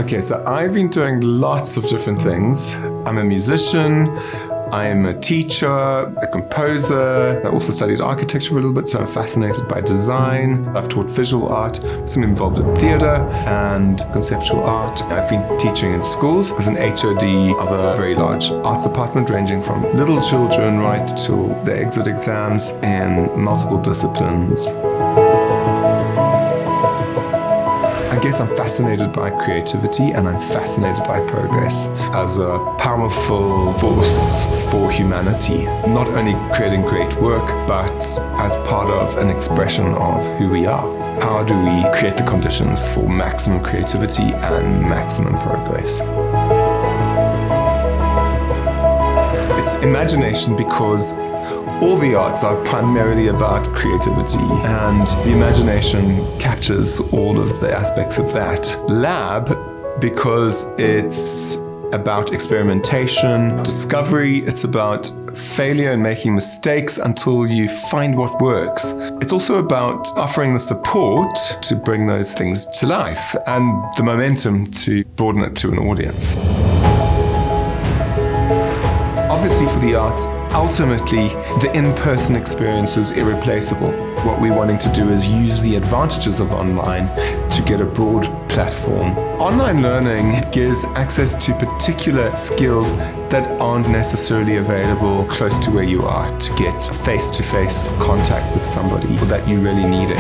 Okay, so I've been doing lots of different things. I'm a musician, I'm a teacher, a composer. I also studied architecture a little bit, so I'm fascinated by design. I've taught visual art, so I'm involved in theatre and conceptual art. I've been teaching in schools as an HOD of a very large arts department, ranging from little children right to the exit exams in multiple disciplines. I guess I'm fascinated by creativity and I'm fascinated by progress as a powerful force for humanity. Not only creating great work, but as part of an expression of who we are. How do we create the conditions for maximum creativity and maximum progress? It's imagination because all the arts are primarily about creativity, and the imagination captures all of the aspects of that. Lab, because it's about experimentation, discovery, it's about failure and making mistakes until you find what works. It's also about offering the support to bring those things to life and the momentum to broaden it to an audience. Obviously for the arts, ultimately, the in-person experience is irreplaceable. What we're wanting to do is use the advantages of online to get a broad platform. Online learning gives access to particular skills that aren't necessarily available close to where you are to get face-to-face contact with somebody that you really need it.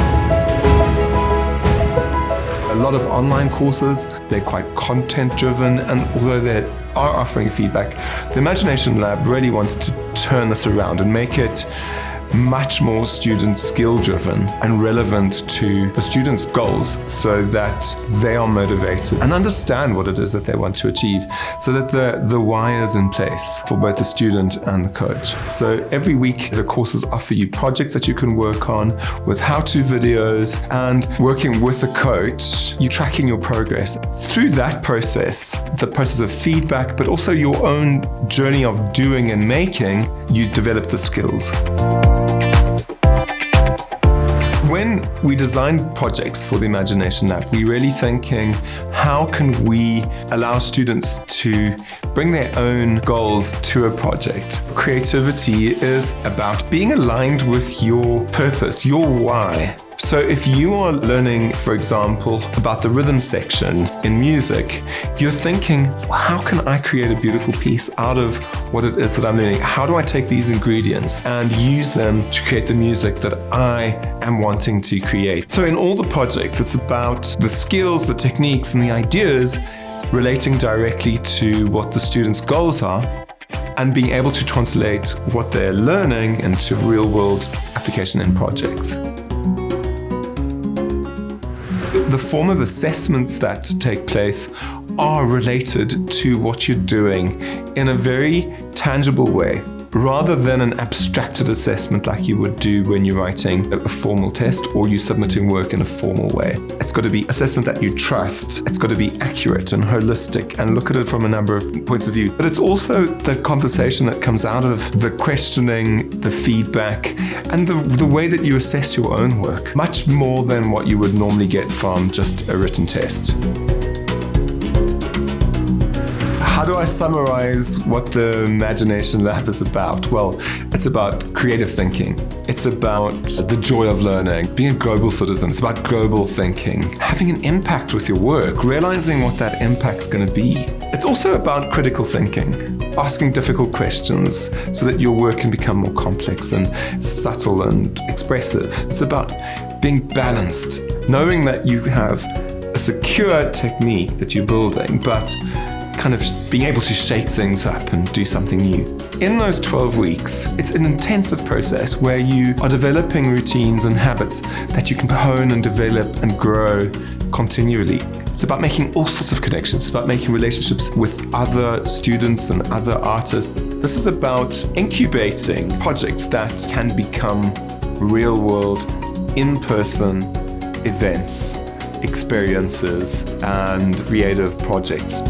A lot of online courses, they're quite content-driven, and although they are offering feedback, the Imagination Lab really wants to turn this around and make it much more student skill-driven and relevant to the students' goals so that they are motivated and understand what it is that they want to achieve, so that the why is in place for both the student and the coach. So every week the courses offer you projects that you can work on with how-to videos, and working with the coach, you're tracking your progress. Through that process, the process of feedback, but also your own journey of doing and making, you develop the skills. When we design projects for the Imagination Lab, we're really thinking, how can we allow students to bring their own goals to a project? Creativity is about being aligned with your purpose, your why. So if you are learning, for example, about the rhythm section in music, you're thinking, how can I create a beautiful piece out of what it is that I'm learning? How do I take these ingredients and use them to create the music that I am wanting to create? So in all the projects, it's about the skills, the techniques, and the ideas relating directly to what the students' goals are, and being able to translate what they're learning into real-world application in projects. The form of assessments that take place are related to what you're doing in a very tangible way, rather than an abstracted assessment like you would do when you're writing a formal test or you're submitting work in a formal way. It's got to be assessment that you trust. It's got to be accurate and holistic and look at it from a number of points of view. But it's also the conversation that comes out of the questioning, the feedback, and the way that you assess your own work, much more than what you would normally get from just a written test. How do I summarize what the Imagination Lab is about? Well, it's about creative thinking. It's about the joy of learning, being a global citizen. It's about global thinking, having an impact with your work, realizing what that impact's going to be. It's also about critical thinking, asking difficult questions so that your work can become more complex and subtle and expressive. It's about being balanced, knowing that you have a secure technique that you're building, but kind of being able to shake things up and do something new. In those 12 weeks, it's an intensive process where you are developing routines and habits that you can hone and develop and grow continually. It's about making all sorts of connections. It's about making relationships with other students and other artists. This is about incubating projects that can become real-world, in-person events, experiences, and creative projects.